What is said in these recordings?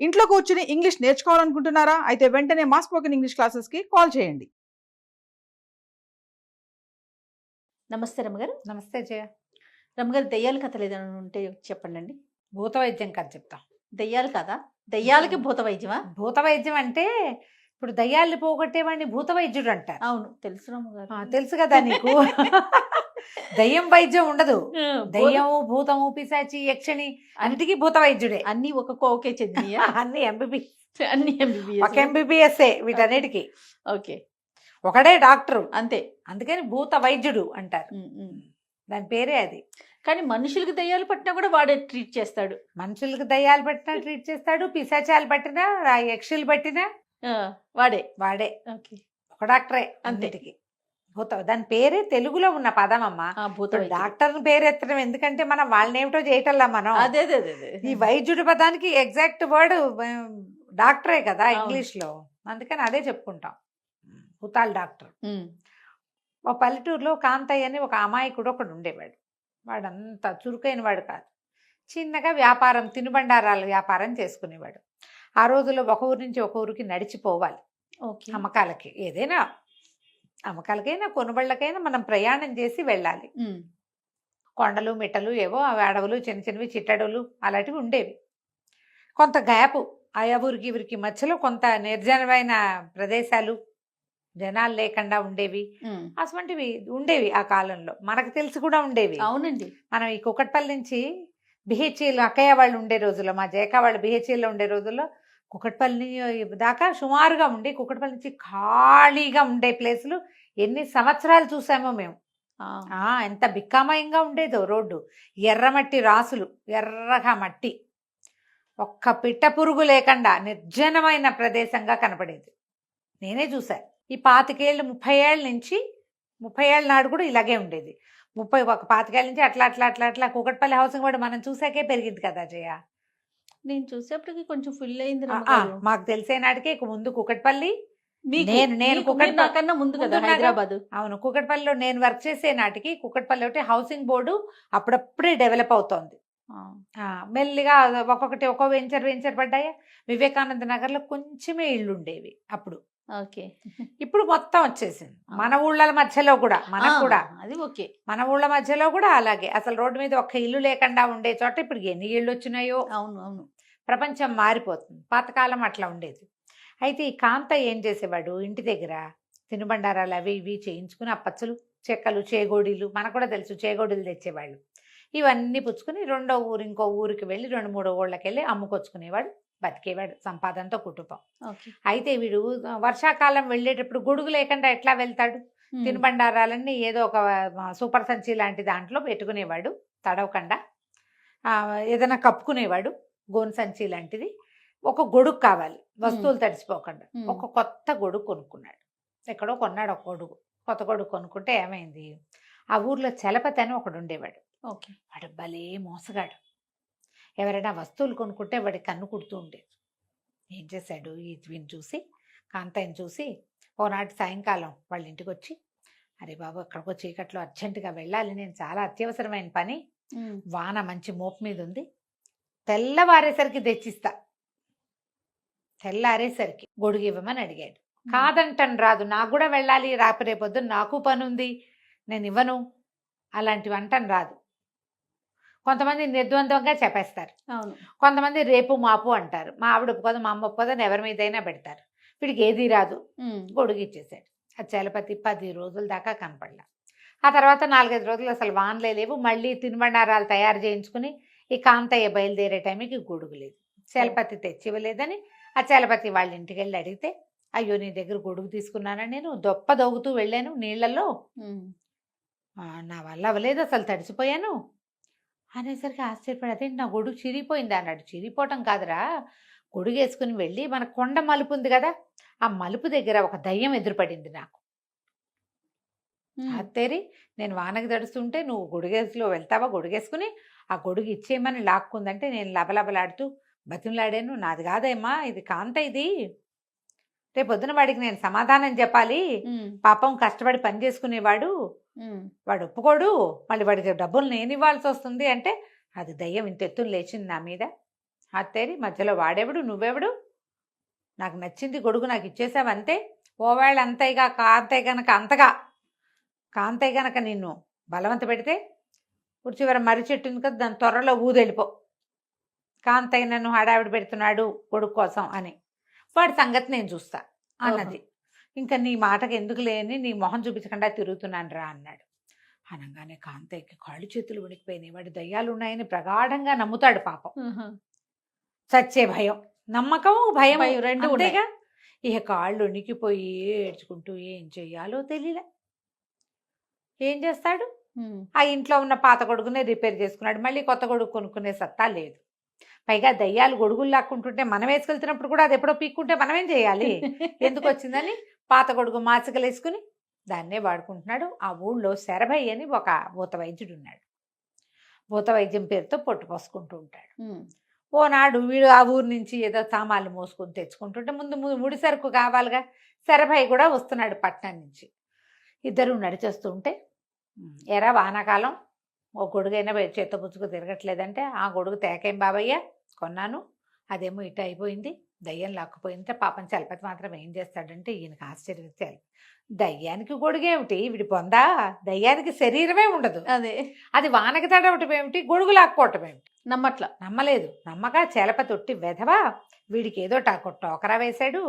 ఇంట్లో కూర్చుని ఇంగ్లీష్ నేర్చుకోవాలనుకుంటున్నారా? అయితే వెంటనే మా స్పోకెన్ ఇంగ్లీష్ క్లాసెస్‌కి కాల్ చేయండి. నమస్తే రమ్మగారు. నమస్తే జయ. రమ్మగారు, దెయ్యాల కథలు ఏదైనా ఉంటే చెప్పండండి. భూత వైద్యం కథ చెప్తాం. దెయ్యాలు కదా? దెయ్యాలకి భూత వైద్యమా? భూత వైద్యం అంటే ఇప్పుడు దయ్యాల్ని పోగొట్టేవాడిని భూత వైద్యుడు అంటారు. అవును, తెలుసు రమ్మగారు. తెలుసు కదా నీకు. దయ్యం వైద్యం ఉండదు. దయ్యము, భూతము, పిశాచి, యక్షిణి అన్నిటికీ భూత వైద్యుడే. అన్ని ఒక కోకే చెందినయా? అన్ని ఎంబీబీఎస్. అన్ని MBBS. ఒక ఎంబీబీఎస్ఏ వీటన్నిటికీ. ఓకే, ఒకడే డాక్టరు అంతే. అందుకని భూత వైద్యుడు అంటారు. దాని పేరే అది. కానీ మనుషులకి దెయ్యాలు పట్టినా కూడా వాడే ట్రీట్ చేస్తాడు. మనుషులకు దయ్యాలు పట్టినా ట్రీట్ చేస్తాడు, పిశాచాలు పట్టినా, యక్షులు పట్టినా వాడే. వాడే. ఓకే, ఒక డాక్టరే అన్నిటికీ. భూత దాని పేరే తెలుగులో ఉన్న పదం అమ్మా. భూత డాక్టర్ పేరు ఎత్తడం ఎందుకంటే మనం వాళ్ళని ఏమిటో చేయటల్లా మనం. అదే ఈ వైద్యుడి పదానికి ఎగ్జాక్ట్ వర్డ్ డాక్టరే కదా ఇంగ్లీష్ లో, అందుకని అదే చెప్పుకుంటాం, భూతాల డాక్టర్. ఒక పల్లెటూరులో కాంతయ్య అని ఒక అమాయకుడు ఒకడు ఉండేవాడు. వాడు అంత చురుకైన వాడు కాదు. చిన్నగా వ్యాపారం, తినుబండారాల వ్యాపారం చేసుకునేవాడు. ఆ రోజుల్లో ఒక ఊరి నుంచి ఒక ఊరికి నడిచిపోవాలి అమ్మకాలకి. ఏదైనా అమ్మకాలకైనా కొనుబళ్ళకైనా మనం ప్రయాణం చేసి వెళ్ళాలి. కొండలు మిట్టలు ఏవో అడవులు, చిన్న చిన్నవి చిట్టడవులు అలాంటివి ఉండేవి. కొంత గ్యాపు ఆ ఊరికి ఊరికి మధ్యలో కొంత నిర్జనమైన ప్రదేశాలు, జనాలు లేకుండా ఉండేవి. అటువంటివి ఉండేవి ఆ కాలంలో. మనకు తెలిసి కూడా ఉండేవి. అవునండి. మనం ఈ కుకట్పల్లి నుంచి బిహెచ్ఈలో అక్కయ్య వాళ్ళు ఉండే రోజుల్లో, మా జయక వాళ్ళు బిహెచ్ఈలో ఉండే రోజుల్లో కుకట్పల్లి దాకా సుమారుగా ఉండి, కుకట్పల్లి నుంచి ఖాళీగా ఉండే ప్లేసులు ఎన్ని సంవత్సరాలు చూసామో మేము. ఎంత బిక్కామయంగా ఉండేదో రోడ్డు. ఎర్రమట్టి రాసులు, ఎర్రగా మట్టి, ఒక్క పిట్ట పురుగు లేకుండా నిర్జనమైన ప్రదేశంగా కనపడేది. నేనే చూశాను. ఈ 25 ఏళ్ళు 30 ఏళ్ళ నుంచి, 30 ఏళ్ళ నాడు కూడా ఇలాగే ఉండేది. 25 ఏళ్ళ నుంచి అట్లా అట్లా అట్లా అట్లా కుకట్పల్లి హౌసింగ్ బోర్డు మనం చూసాకే పెరిగింది కదా జయ. నేను చూసేప్పటికి కొంచెం ఫుల్ అయింది. మాకు తెలిసే నాటికే ముందు కుకట్పల్లి, నేను కుకట్పల్లి ముందు కదా హైదరాబాద్. అవును, కుకట్పల్లిలో నేను వర్క్ చేసే నాటికి కుకట్పల్లి ఒకటి హౌసింగ్ బోర్డు అప్పుడప్పుడే డెవలప్ అవుతోంది. మెల్లిగా ఒక్కొక్కటి ఒక్కో వెంచర్ పడ్డాయా. వివేకానంద నగర్లో కొంచెమే ఇళ్ళు ఉండేవి అప్పుడు. ఓకే, ఇప్పుడు మొత్తం వచ్చేసింది. మన ఊళ్ళ మధ్యలో కూడా, మనకు కూడా అది ఓకే, మన ఊళ్ళ మధ్యలో కూడా అలాగే. అసలు రోడ్డు మీద ఒక్క ఇల్లు లేకుండా ఉండే చోట ఇప్పుడు ఎన్ని ఇళ్ళు వచ్చినాయో. అవును అవును, ప్రపంచం మారిపోతుంది. పాతకాలం అట్లా ఉండేది. అయితే ఈ కాంత ఏం చేసేవాడు, ఇంటి దగ్గర తినుబండారాలు అవి ఇవి చేయించుకుని, అప్పచ్చులు, చెక్కలు, చేగోడీలు, మనకు కూడా తెలుసు చేగోడీలు తెచ్చేవాళ్ళు. ఇవన్నీ పుచ్చుకుని రెండో ఊరు, ఇంకో ఊరికి వెళ్ళి 2-3 ఊళ్ళకి వెళ్ళి అమ్ముకొచ్చుకునేవాడు. బతికేవాడు సంపాదనతో కుటుంబం. అయితే వీడు వర్షాకాలం వెళ్ళేటప్పుడు గొడుగు లేకుండా ఎట్లా వెళ్తాడు? తినుబండారాలన్నీ ఏదో ఒక సూపర్ సంచి లాంటి దాంట్లో పెట్టుకునేవాడు, తడవకుండా. ఏదైనా కప్పుకునేవాడు, గోను సంచి లాంటిది. ఒక గొడుగు కావాలి వస్తువులు తడిసిపోకుండా. ఒక కొత్త గొడుగు కొనుక్కున్నాడు. ఎక్కడో కొన్నాడు ఒక గొడుగు. కొత్త గొడుగు కొనుక్కుంటే ఏమైంది, ఆ ఊర్లో చలపతి అని ఒకడు ఉండేవాడు. వాడు భలే మోసగాడు. ఎవరైనా వస్తువులు కొనుక్కుంటే వాడి కన్ను కుడుతూ ఉండేది. ఏం చేశాడు, వీని చూసి, కాంతయ్యని చూసి ఓనాటి సాయంకాలం వాళ్ళ ఇంటికి వచ్చి, అరే బాబు అక్కడికో చీకట్లో అర్జెంటుగా వెళ్ళాలి, నేను చాలా అత్యవసరమైన పని, వాన మంచి మోపు మీద ఉంది, తెల్లవారేసరికి తెచ్చిస్తా, తెల్లారేసరికి గొడుగు ఇవ్వమని అడిగాడు. కాదంటని రాదు, నాకు కూడా వెళ్ళాలి, రేపొద్దు నాకు పని ఉంది, నేను ఇవ్వను, అలాంటివి అంటని రాదు. కొంతమంది నిర్ద్వంద్వంగా చెప్పేస్తారు. కొంతమంది రేపు మాపు అంటారు. మా ఆవిడ ఒప్పుకోదు, మా అమ్మ ఒప్పుకోదని ఎవరి మీదైనా పెడతారు. వీడికి ఏది రాదు, గొడుగు ఇచ్చేసాడు. ఆ చలపతి 10 రోజుల దాకా కనపడలా. ఆ తర్వాత 4-5 రోజులు అసలు వానలే లేవు. మళ్ళీ తినుబండారాలు తయారు చేయించుకుని ఈ కాంతయ్య బయలుదేరే టైంకి గొడుగు లేదు. చలపతి తెచ్చి ఇవ్వలేదని ఆ చలపతి వాళ్ళ ఇంటికి వెళ్ళి అడిగితే, అయ్యో నీ దగ్గర గొడుగు తీసుకున్నానని నేను దొప్ప దొగుతూ వెళ్ళాను నీళ్లలో, నా వల్ల అవ్వలేదు, అసలు తడిసిపోయాను అనేసరికి ఆశ్చర్యపడి, అదేంటి నా గొడుగు చిరిగిపోయింది అన్నాడు. చిరిగిపోవటం కాదురా, గొడుగు వేసుకుని వెళ్ళి మన కొండ మలుపు ఉంది కదా, ఆ మలుపు దగ్గర ఒక దయ్యం ఎదురుపడింది నాకు. అత్తేరి నేను వానకి తడుస్తుంటే నువ్వు గొడుగేసులో వెళ్తావా, గొడుగేసుకుని ఆ గొడుగు ఇచ్చేయమని లాక్కుందంటే నేను లబలబలాడుతూ బతిమలాడాను. నాది కాదేమ్మా, ఇది కాంత, ఇది రేపొద్దున వాడికి నేను సమాధానం చెప్పాలి, పాపం కష్టపడి పని చేసుకునేవాడు, వాడు ఒప్పుకోడు, మళ్ళీ వాడికి డబ్బులు నేను ఇవ్వాల్సి వస్తుంది అంటే, అది దయ్యం ఇంత ఎత్తున లేచింది నా మీద అత్తేరి మధ్యలో వాడెవడు నువ్వెవడు, నాకు నచ్చింది గొడుగు నాకు ఇచ్చేసావు అంతే. ఓవేళ అంతేగా కాంతయ్య గనక నిన్ను బలవంత పెడితే చివర మర్రి చెట్టు ఉంది కదా దాని త్వరలో ఊదెళ్ళిపో, కాంతయ్య నన్ను హడావిడి పెడుతున్నాడు కొడుకు కోసం అని, వాడి సంగతి నేను చూస్తా అన్నది. ఇంకా నీ మాటకు ఎందుకు లేని నీ మొహం చూపించకుండా తిరుగుతున్నాను రా అన్నాడు. అనగానే కాంతయ్యకి కాళ్ళు చేతులు వణికిపోయినాయి. వాడి దయ్యాలు ఉన్నాయని ప్రగాఢంగా నమ్ముతాడు పాపం. చచ్చే భయం, నమ్మకం, భయం రెండు అంతేగా. ఇక కాళ్ళు వణికిపోయి ఏడ్చుకుంటూ ఏం చెయ్యాలో తెలియలే. ఏం చేస్తాడు, ఆ ఇంట్లో ఉన్న పాత గొడుగునే రిపేర్ చేసుకున్నాడు. మళ్ళీ కొత్త గొడుగు కొనుక్కునే సత్తా లేదు. పైగా దయ్యాలు గొడుగులు లాక్కుంటుంటే మనం వేసుకెళ్తున్నప్పుడు కూడా అది ఎప్పుడో పీక్కుంటే మనం ఏం చేయాలి, ఎందుకు వచ్చిందని పాత గొడుగు మాసికలు వేసుకుని దాన్నే వాడుకుంటున్నాడు. ఆ ఊళ్ళో శరభయ్య అని ఒక భూత వైద్యుడు ఉన్నాడు. భూత వైద్యం పేరుతో పొట్టు పోసుకుంటూ ఉంటాడు. ఓనాడు వీడు ఆ ఊరు నుంచి ఏదో సామాన్లు మోసుకొని తెచ్చుకుంటుంటే ముందు ముడి సరుకు కావాలిగా. శరభయ్య కూడా వస్తున్నాడు పట్నం నుంచి. ఇద్దరు నడిచేస్తుంటే, ఎరా వానాకాలం ఓ గొడుగైనా చేత్తో పుచ్చుకు తిరగట్లేదంటే, ఆ గొడుగు తేకేం బాబయ్య కొన్నాను, అదేమో ఇటు అయిపోయింది, దయ్యం లాక్కుపోయింటే పాపం చలపతి మాత్రం ఏం చేస్తాడంటే ఈయనకు ఆశ్చర్యం. దయ్యానికి గొడుగేమిటి, వీడి పొందా, దయ్యానికి శరీరమే ఉండదు, అదే అది వానకి తడవటం ఏమిటి, గొడుగు లాక్కోవటం ఏమిటి, నమ్మలేదు. నమ్మక చలపతి ఒట్టి వెధవా, వీడికి ఏదో టోకరా వేశాడు.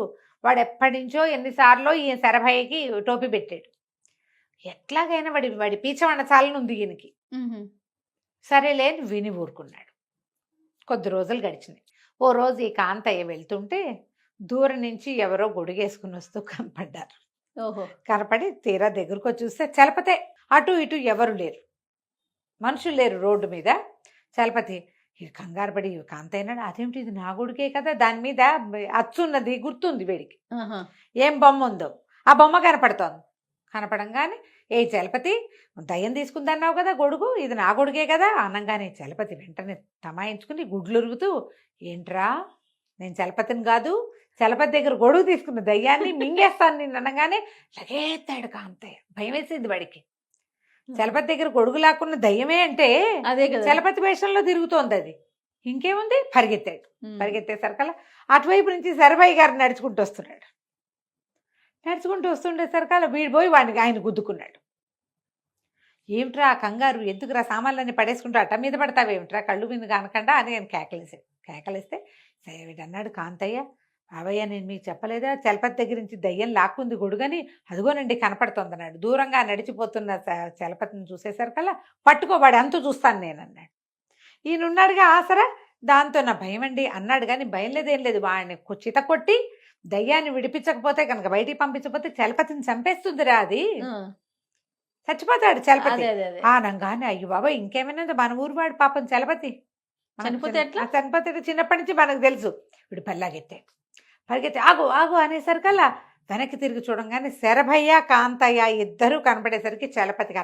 వాడు ఎప్పటి నుంచో ఎన్నిసార్లు ఈ శరభయ్యకి టోపీ పెట్టాడు. ఎట్లాగైనా వాడి పీచమన్న చాలనుంది ఈయనకి. సరేలే విని ఊరుకున్నాడు. కొద్ది రోజులు గడిచినాయి. ఓ రోజు ఈ కాంతయ్య వెళ్తుంటే దూరం నుంచి ఎవరో గొడుగేసుకుని వస్తూ కనపడ్డారు. కనపడి తీరా దగ్గరకు చూస్తే చలపతే. అటు ఇటు ఎవరు లేరు, మనుషులు లేరు రోడ్డు మీద. చలపతి కంగారు పడి కాంతయ్యనాడు, అదేమిటి ఇది నా గొడుగే కదా, దాని మీద అచ్చున్నది గుర్తుంది వీడికి, ఏం బొమ్మ ఉందో ఆ బొమ్మ కనపడుతోంది. కనపడంగానే, ఏ చలపతి దయ్యం తీసుకుందన్నావు కదా గొడుగు, ఇది నా గొడుగే కదా అనగానే చలపతి వెంటనే తమాయించుకుని గుడ్లురుగుతూ, ఏంట్రా నేను చలపతిని కాదు, చలపతి దగ్గర గొడుగు తీసుకున్న దయ్యాన్ని మింగేస్తాను నేను అనగానే లగేస్తాడు కాంతయ్య. భయం వేసింది వాడికి. చలపతి దగ్గర గొడుగు లాక్కున్న దయ్యమే అంటే అదే కదా, చలపతి వేషంలో తిరుగుతోంది అది. ఇంకేముంది, పరిగెత్తాడు. పరిగెత్తేసరికల్లా అటువైపు నుంచి శరభయ్య గారు నడుచుకుంటూ వస్తున్నాడు. నడుచుకుంటూ వస్తుండేసరికల్లా వీడు పోయి వాడిని ఆయన గుద్దుకున్నాడు. ఏమిట్రా కంగారు, ఎందుకురా సామాన్లన్నీ పడేసుకుంటూ అట్ట మీద పడతావేమిట్రా, కళ్ళు మీద కనకుండా అని నేను కేకలేస్తే వీడన్నాడు, కాంతయ్య బాబయ్య నేను మీకు చెప్పలేదా, చలపతి దగ్గర నుంచి దయ్యం లాక్కుంది గొడుగని, అదిగోనండి కనపడుతుంది అన్నాడు. దూరంగా నడిచిపోతున్న చలపతిని చూసేసరికల్లా పట్టుకోవాడు అంతు చూస్తాను నేను అన్నాడు. ఈయనున్నాడుగా ఆసరా, దాంతో నా భయం అండి అన్నాడు. కానీ భయం లేదేం లేదు, వాడిని చిత కొట్టి దయ్యాన్ని విడిపించకపోతే కనుక, బయటికి పంపించకపోతే చలపతిని చంపేస్తుందిరా, అది చచ్చిపోతాడు చలపతి ఆనంగానే. అయ్యో బాబా ఇంకేమైనా మన ఊరు వాడు పాపం చలపతి చనిపోతే చిన్నప్పటి నుంచి మనకు తెలుసు. వీడు పరిగెత్తి ఆగు ఆగు అనేసరికల్లా వెనక్కి తిరిగి చూడంగానే శరభయ్య కాంతయ్య ఇద్దరు కనపడేసరికి చలపతికి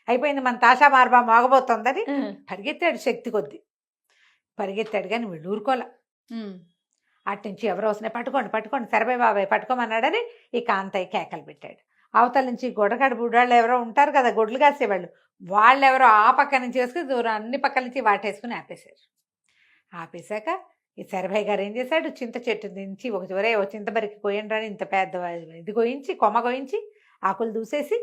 అయిపోయింది మన తాషా మార్బా మోగబోతోందని పరిగెత్తాడు. శక్తి కొద్ది పరిగెత్తాడు కానీ వీళ్ళు ఊరుకోలే. అటు నుంచి ఎవరో వస్తున్నాయి, పట్టుకోండి శరభయ్య బాబాయ్ పట్టుకోమన్నాడని ఈ కాంతయ్య కేకలు పెట్టాడు. అవతల నుంచి గొడగడ బుడ్డాళ్ళు ఎవరో ఉంటారు కదా గొడ్లు కాసేవాళ్ళు, వాళ్ళెవరో ఆ పక్క నుంచి వేసుకుని దూరం అన్ని పక్కల నుంచి వాటేసుకుని ఆపేశారు. ఆపేశాక ఈ శరభయ్య గారు ఏం చేశాడు, చింత చెట్టు నుంచి ఒక చివరే ఒక చింతబరికి కోయండి ఇంత పెద్ద ఇది కోయించి కొమ్మ కోయించి ఆకులు దూసేసి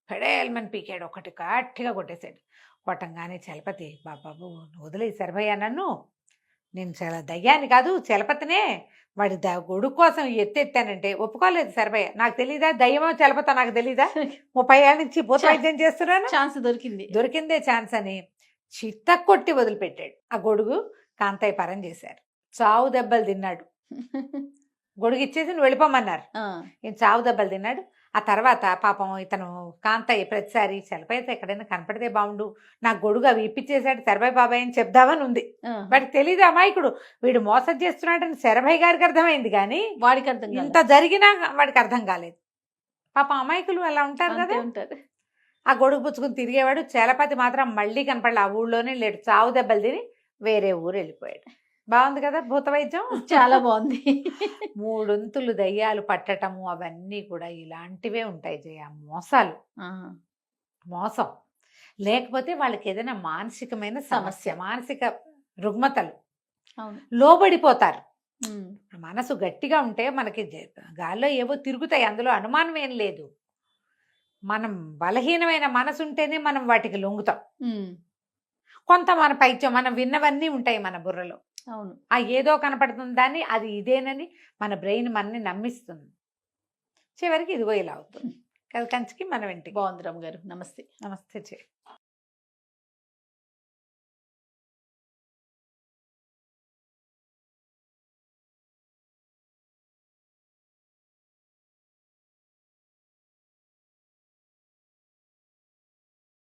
పెడేల్మని పీకాడు. ఒకటి గట్టిగా కొట్టేశాడు. కొట్టంగానే చలపతి బాబాబు వదిలే శరభయ్య, నన్ను నేను చాలా దయ్యాన్ని కాదు చలపతినే, వాడి గొడుగు కోసం ఎత్తెత్తానంటే ఒప్పుకోలేదు శరభయ్య. నాకు తెలీదా దయ్యమో చలపతో నాకు తెలీదా, 30 ఏళ్ళ నుంచి భూత వైద్యం చేస్తున్నాను, ఛాన్స్ దొరికిందే ఛాన్స్ అని చిత్త కొట్టి వదిలిపెట్టాడు. ఆ గొడుగు కాంతయ్య పరం చేశారు. చావు దెబ్బలు తిన్నాడు. గొడుగు ఇచ్చేసి నువ్వు వెళ్ళిపోమన్నారు. ఈయన చావు దెబ్బలు తిన్నాడు. ఆ తర్వాత పాపం ఇతను కాంతయ్య ప్రతిసారి చలపైతే ఎక్కడైనా కనపడితే బాగుండు, నాకు గొడుగు అవి ఇప్పించేశాడు శరభయ్య బాబాయ్ అని చెప్దామని ఉంది. వాడికి తెలీదు అమాయకుడు, వీడు మోసం చేస్తున్నాడని శరభయ్య గారికి అర్థమైంది కానీ వాడికి అర్థం ఇంత జరిగినా వాడికి అర్థం కాలేదు. పాపం అమాయకులు అలా ఉంటారు కదా. ఆ గొడుగు పుచ్చుకుని తిరిగేవాడు. చలపతి మాత్రం మళ్ళీ కనపడలే, ఆ ఊళ్ళోనే లేడు. చావు దెబ్బలు తిని వేరే ఊరు వెళ్ళిపోయాడు. బాగుంది కదా భూత వైద్యం, చాలా బాగుంది. 3 దయ్యాలు పట్టటము అవన్నీ కూడా ఇలాంటివే ఉంటాయి జయ. మోసం లేకపోతే వాళ్ళకి ఏదైనా మానసికమైన సమస్య, మానసిక రుగ్మతలు అవును. లోబడిపోతారు. ఉమ్. మనసు గట్టిగా ఉంటే మనకి గాల్లో ఏవో తిరుగుతాయి, అందులో అనుమానం ఏం లేదు. మనం బలహీనమైన మనసు ఉంటేనే మనం వాటికి లొంగుతాం. ఉమ్. కొంత మన పైత్యం మనం విన్నవన్నీ ఉంటాయి మన బుర్రలో. అవును. ఆ ఏదో కనపడుతుంది దాన్ని అది ఇదేనని మన బ్రెయిన్ మనని నమ్మిస్తుంది. చివరికి ఇదిగో ఇలా అవుతుంది. కంచికి మనం ఇంటికి. బాగుంది రమ్య గారు. నమస్తే. నమస్తే.